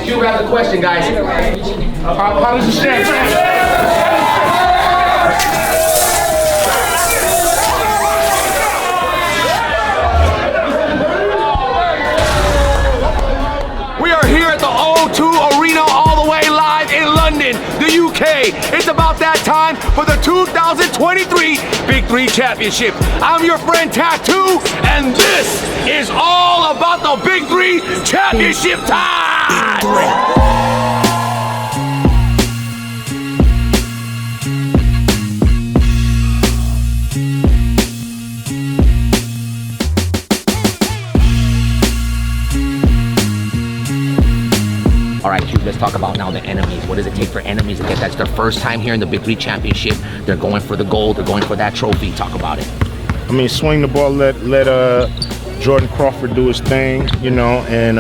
Cube has a question, guys. How does it stand? It's about that time for the 2023 Big 3 Championship. I'm your friend Tattoo, and this is all about the Big 3 Championship time! Big 3. All right, Cube, let's talk about now the enemies. What does it take for enemies to get that's their first time here in the Big 3 Championship? They're going for the gold, they're going for that trophy. Talk about it. I mean, swing the ball, let Jordan Crawford do his thing, you know, and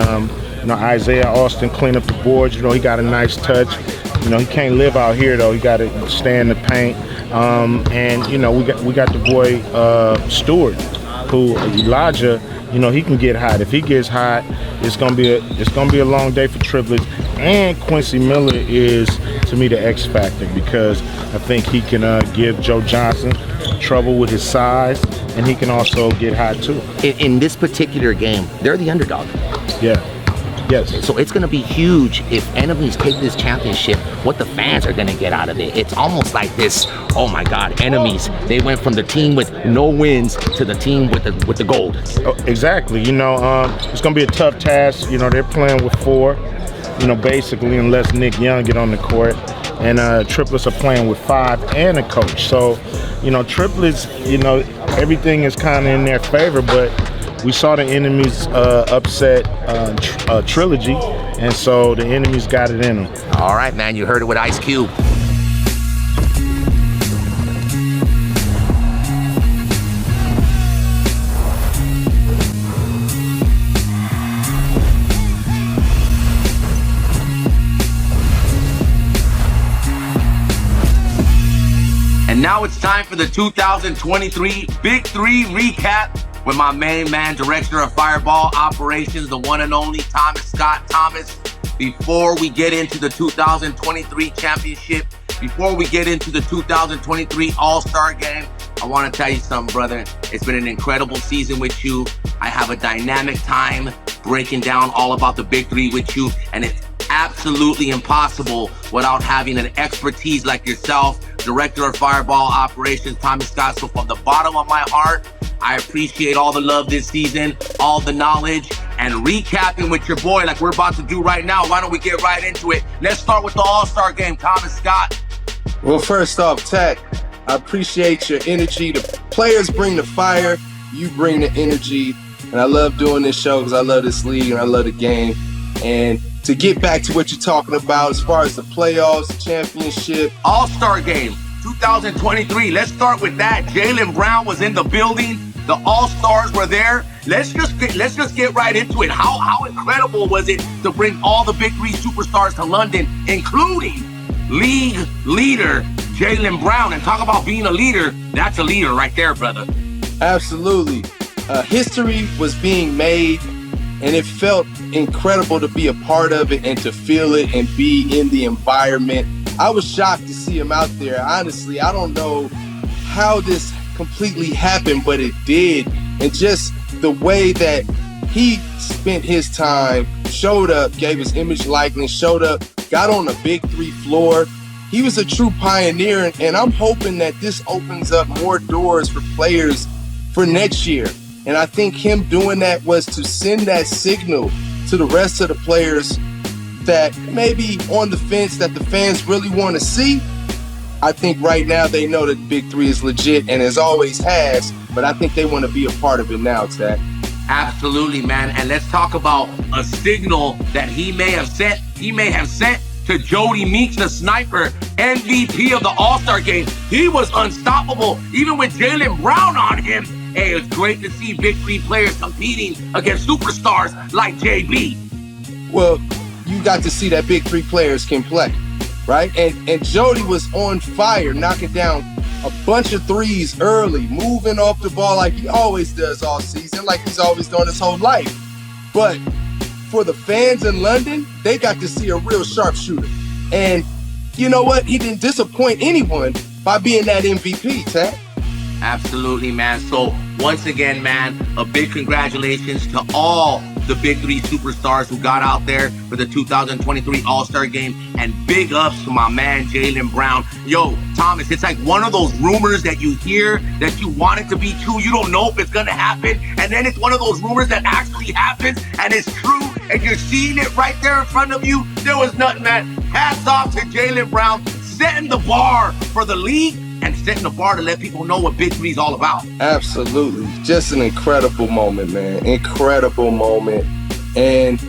Isaiah Austin clean up the boards. You know, he got a nice touch. You know, he can't live out here though. He got to stay in the paint. And you know, we got the boy Stewart, who Elijah. You know, he can get hot. If he gets hot, it's gonna be a long day for triplets. And Quincy Miller is, to me, the X factor, because I think he can give Joe Johnson trouble with his size, and he can also get hot too. In this particular game, they're the underdog. Yeah. Yes. So it's going to be huge if enemies take this championship, what the fans are going to get out of it. It's almost like this, oh my God, enemies. They went from the team with no wins to the team with the gold. Oh, exactly. You know, it's going to be a tough task. You know, they're playing with 4, you know, basically, unless Nick Young get on the court. And triplets are playing with 5 and a coach. So, you know, triplets, you know, everything is kind of in their favor, but we saw the enemies upset Trilogy, and so the enemies got it in them. All right, man, you heard it with Ice Cube. And now it's time for the 2023 Big 3 recap with my main man, Director of Fireball Operations, the one and only Thomas Scott Thomas. Before we get into the 2023 championship, before we get into the 2023 All-Star Game, I want to tell you something, brother. It's been an incredible season with you. I have a dynamic time breaking down all about the Big 3 with you, and it's absolutely impossible without having an expertise like yourself, Director of Fireball Operations, Thomas Scott. So from the bottom of my heart, I appreciate all the love this season, all the knowledge, and recapping with your boy like we're about to do right now. Why don't we get right into it? Let's start with the All-Star Game. Thomas Scott. Well, first off, Tat, I appreciate your energy. The players bring the fire, you bring the energy, and I love doing this show because I love this league and I love the game. And to get back to what you're talking about as far as the playoffs, the championship. All-Star Game 2023. Let's start with that. Jaylen Brown was in the building. The All-Stars were there. Let's just get right into it. How incredible was it to bring all the Big 3 superstars to London, including league leader Jaylen Brown? And talk about being a leader. That's a leader right there, brother. Absolutely. History was being made, and it felt incredible to be a part of it and to feel it and be in the environment. I was shocked to see him out there. Honestly, I don't know how this completely happened, but it did. And just the way that he spent his time, showed up, gave his image likeness, showed up, got on the Big 3 floor. He was a true pioneer, and I'm hoping that this opens up more doors for players for next year. And I think him doing that was to send that signal to the rest of the players that maybe on the fence that the fans really want to see. I think right now they know that Big 3 is legit and as always has, but I think they want to be a part of it now, Tat. Absolutely, man. And let's talk about a signal that he may have sent to Jody Meeks, the sniper, MVP of the All-Star Game. He was unstoppable, even with Jaylen Brown on him. Hey, it's great to see Big 3 players competing against superstars like JB. Well, you got to see that Big 3 players can play, right? And Jody was on fire, knocking down a bunch of threes early, moving off the ball like he always does all season, like he's always done his whole life. But for the fans in London, they got to see a real sharpshooter. And you know what? He didn't disappoint anyone by being that MVP, Tat. Absolutely, man. So once again, man, a big congratulations to all the Big 3 superstars who got out there for the 2023 All-Star Game, and big ups to my man Jaylen Brown. Yo, Thomas, it's like one of those rumors that you hear that you want it to be true. You don't know if it's gonna happen, and then it's one of those rumors that actually happens and it's true, and you're seeing it right there in front of you. There was nothing, man. Hats off to Jaylen Brown, setting the bar for the league and setting the bar to let people know what Big 3 is all about. Absolutely. Just an incredible moment, man. Incredible moment. And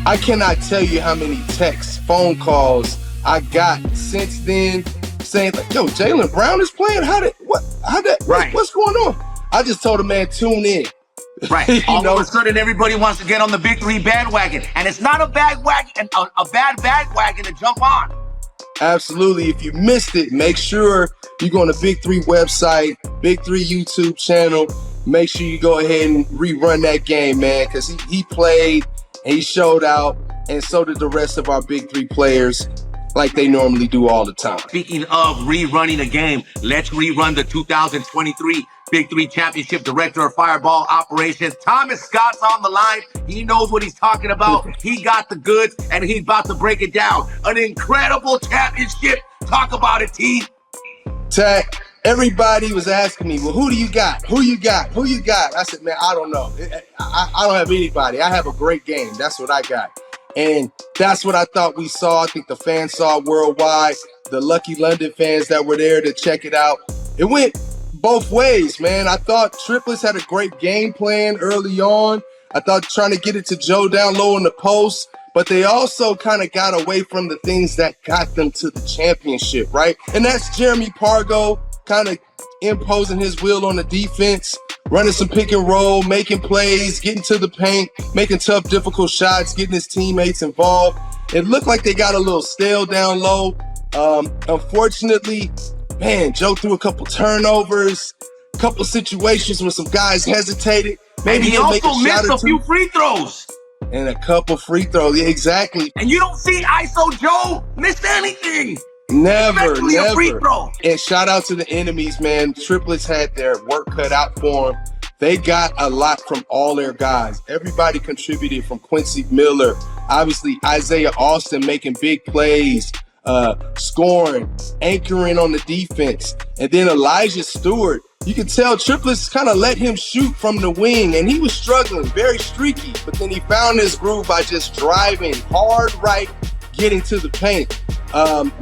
I cannot tell you how many texts, phone calls I got since then saying, like, yo, Jaylen Brown is playing? What's going on? I just told a man, tune in. Right. All of a sudden, everybody wants to get on the Big 3 bandwagon. And it's not a bad bandwagon to jump on. Absolutely. If you missed it, make sure you go on the Big 3 website, Big 3 YouTube channel. Make sure you go ahead and rerun that game, man, because he played and he showed out, and so did the rest of our Big 3 players, like they normally do all the time. Speaking of rerunning a game, let's rerun the 2023 Big 3 Championship Director of Fireball Operations. Thomas Scott's on the line. He knows what he's talking about. He got the goods, and he's about to break it down. An incredible championship. Talk about it, T. Tat, everybody was asking me, well, who do you got? Who you got? Who you got? I said, man, I don't know. I don't have anybody. I have a great game. That's what I got. And that's what I thought we saw. I think the fans saw worldwide. The lucky London fans that were there to check it out. It went both ways, man. I thought Triplets had a great game plan early on. I thought trying to get it to Joe down low in the post, but they also kind of got away from the things that got them to the championship, right? And that's Jeremy Pargo kind of imposing his will on the defense, running some pick and roll, making plays, getting to the paint, making tough, difficult shots, getting his teammates involved. It looked like they got a little stale down low. Unfortunately, man, Joe threw a couple turnovers, a couple situations where some guys hesitated. Maybe he also missed a few free throws. And a couple free throws, yeah, exactly. And you don't see ISO Joe miss anything. Never. A free throw. And shout out to the enemies, man. Triplets had their work cut out for them. They got a lot from all their guys. Everybody contributed, from Quincy Miller, obviously Isaiah Austin making big plays, scoring, anchoring on the defense. And then Elijah Stewart, you can tell Triplets kind of let him shoot from the wing, and he was struggling, very streaky, but then he found his groove by just driving hard right, getting to the paint.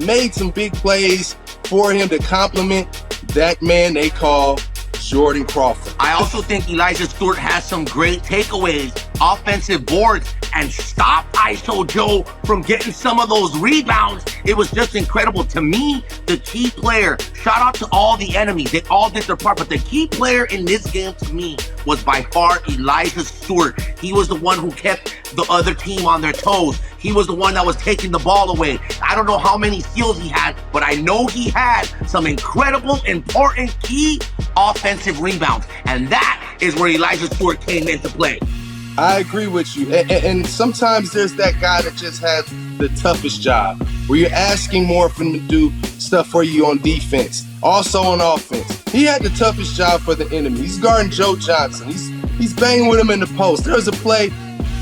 Made some big plays for him to complement that man they call Jordan Crawford. I also think Elijah Stewart has some great takeaways, offensive boards, and stopped ISO Joe from getting some of those rebounds. It was just incredible. To me, the key player, shout out to all the enemies, they all did their part, but the key player in this game to me was by far Elijah Stewart. He was the one who kept the other team on their toes. He was the one that was taking the ball away. I don't know how many steals he had, but I know he had some incredible, important, key offensive rebounds. And that is where Elijah Stewart came into play. I agree with you. And sometimes there's that guy that just has the toughest job, where you're asking more for him to do stuff for you on defense, also on offense. He had the toughest job for the enemy. He's guarding Joe Johnson. He's banging with him in the post. There was a play,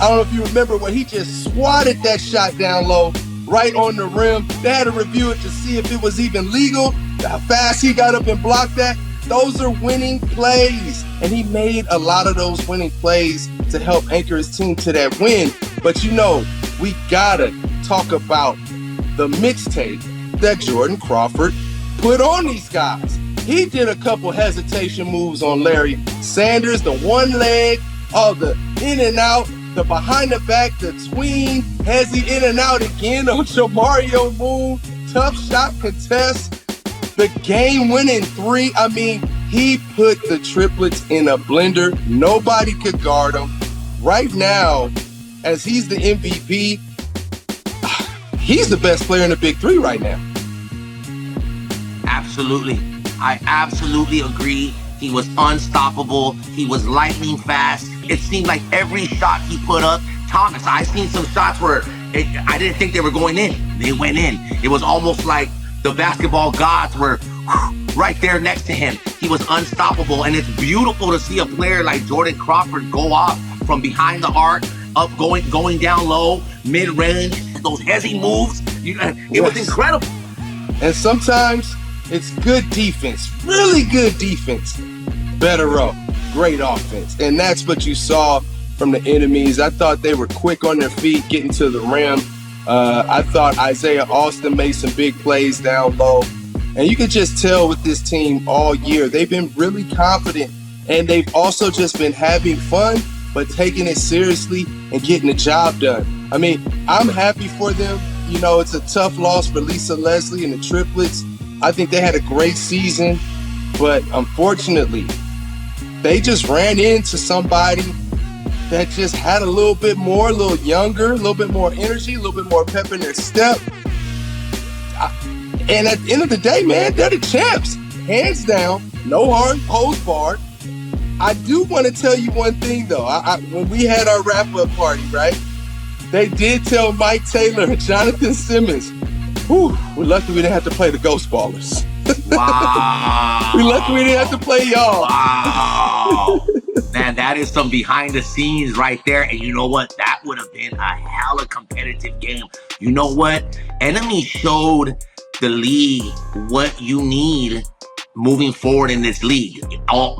I don't know if you remember, where he just swatted that shot down low, right on the rim. They had to review it to see if it was even legal, how fast he got up and blocked that. Those are winning plays, and he made a lot of those winning plays to help anchor his team to that win. But you know, we gotta talk about the mixtape that Jordan Crawford put on these guys. He did a couple hesitation moves on Larry Sanders, the one leg, the in and out, the behind the back, the tween, hezzy in and out again on Jamario Moon, tough shot contest. The game-winning three, I mean, he put the Triplets in a blender. Nobody could guard him. Right now, as he's the MVP, he's the best player in the Big 3 right now. Absolutely. I absolutely agree. He was unstoppable. He was lightning fast. It seemed like every shot he put up Thomas, I seen some shots where I didn't think they were going in. They went in. It was almost like the basketball gods were right there next to him. He was unstoppable, and it's beautiful to see a player like Jordan Crawford go off from behind the arc, up going down low, mid-range, those heavy moves. It was incredible. And sometimes it's good defense, really good defense. Better row, great offense. And that's what you saw from the enemies. I thought they were quick on their feet, getting to the rim. I thought Isaiah Austin made some big plays down low. And you could just tell with this team all year, they've been really confident. And they've also just been having fun, but taking it seriously and getting the job done. I mean, I'm happy for them. You know, it's a tough loss for Lisa Leslie and the triplets. I think they had a great season, but unfortunately, they just ran into somebody that just had a little bit more, a little younger, a little bit more energy, a little bit more pep in their step. And at the end of the day, man, they're the champs. Hands down, no holds barred. I do want to tell you one thing, though. When we had our wrap-up party, right, they did tell Mike Taylor and Jonathan Simmons, we're lucky we didn't have to play the Ghost Ballers. Wow. We're lucky we didn't have to play y'all. Wow. Man, that is some behind the scenes right there. And you know what? That would have been a hella competitive game. You know what? Enemy showed the league what you need moving forward in this league.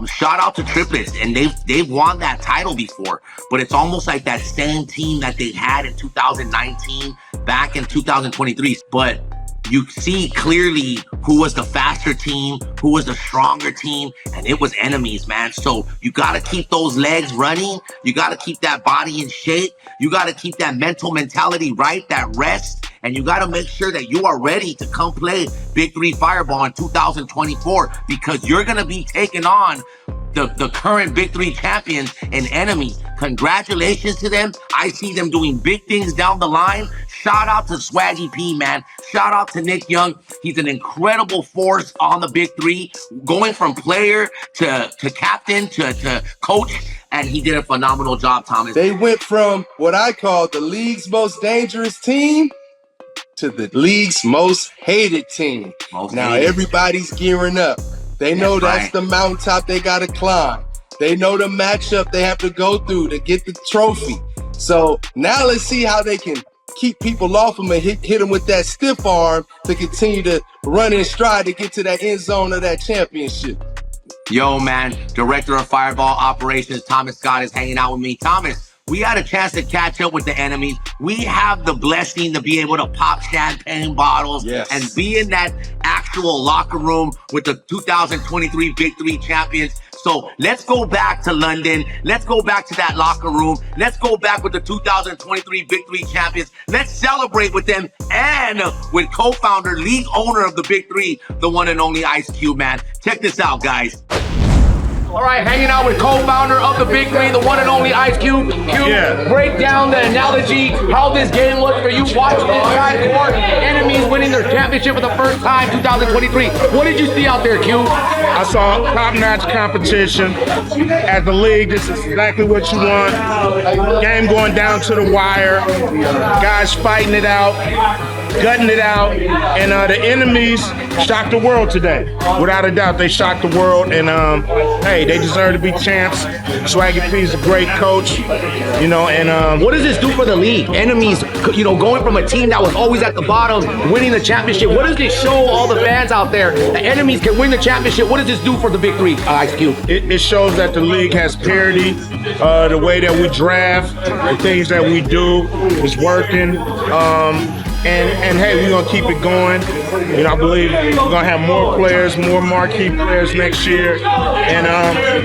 Shout out to triplets, and they've won that title before, but it's almost like that same team that they had in 2019 back in 2023. But you see clearly who was the faster team, who was the stronger team, and it was enemies, man. So you got to keep those legs running. You got to keep that body in shape. You got to keep that mental mentality right, that rest. And you got to make sure that you are ready to come play Big 3 Fireball in 2024, because you're going to be taking on the current Big 3 champions and enemies. Congratulations to them. I see them doing big things down the line. Shout out to Swaggy P, man. Shout out to Nick Young. He's an incredible force on the Big 3, going from player to captain to coach. And he did a phenomenal job, Thomas. They went from what I call the league's most dangerous team to the league's most hated team. Now everybody's gearing up. They know that's the mountaintop they got to climb. They know the matchup they have to go through to get the trophy. So now let's see how they can keep people off them and hit them with that stiff arm to continue to run in stride to get to that end zone of that championship. Yo, man, Director of Fireball Operations, Thomas Scott, is hanging out with me. Thomas, we had a chance to catch up with the enemies. We have the blessing to be able to pop champagne bottles and be in that actual locker room with the 2023 Big 3 champions. So let's go back to London. Let's go back to that locker room. Let's go back with the 2023 Big 3 champions. Let's celebrate with them and with co-founder, league owner of the Big 3, the one and only Ice Cube, man. Check this out, guys. All right, hanging out with co-founder of the Big 3, the one and only Ice Cube. Break down the analogy, how this game was for you watching this guy court, enemies winning their championship for the first time, 2023. What did you see out there, Cube? I saw top-notch competition. As the league, this is exactly what you want. Game going down to the wire. Guys fighting it out, gutting it out. And the enemies shocked the world today. Without a doubt, they shocked the world. And hey, they deserve to be champs. Swaggy P's a great coach, you know, and what does this do for the league? Enemies, you know, going from a team that was always at the bottom, winning the championship. What does this show all the fans out there? The enemies can win the championship. What does this do for the Big 3, Ice Cube? It shows that the league has parity. The way that we draft, the things that we do is working. And hey, we're gonna keep it going. You know, I believe we're gonna have more players, more marquee players next year. And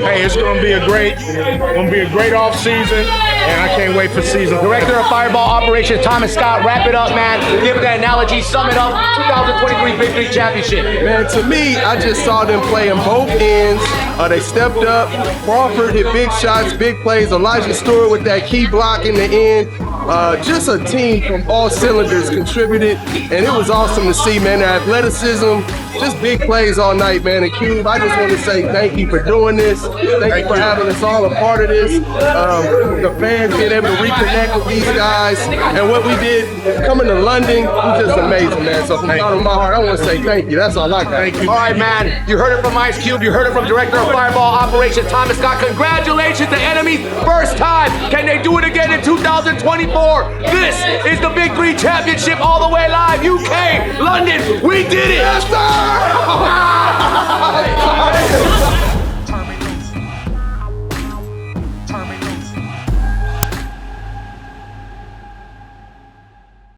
hey, it's gonna be a great off season, and I can't wait for season. Director of Fireball Operations, Thomas Scott, wrap it up, man. Give that analogy, sum it up. 2023 Big 3 championship. Man, to me, I just saw them playing both ends. They stepped up. Crawford hit big shots, big plays. Elijah Stewart with that key block in the end. Just a team from all cylinders contributed, and it was awesome to see, man. Their athleticism, just big plays all night, man. And Cube, I just want to say thank you for doing this. Thank you for having us all a part of this. The fans being able to reconnect with these guys, and what we did coming to London was just amazing, man. So from the bottom of my heart, I want to say thank you. That's all I got. Thank you. All right, man. You heard it from Ice Cube. You heard it from Director of Fireball Operations, Thomas Scott. Congratulations to Enemy. First time. Can they do it again in 2024? This is the Big 3 Championship all the way live. UK, London. We did it. Yes, sir.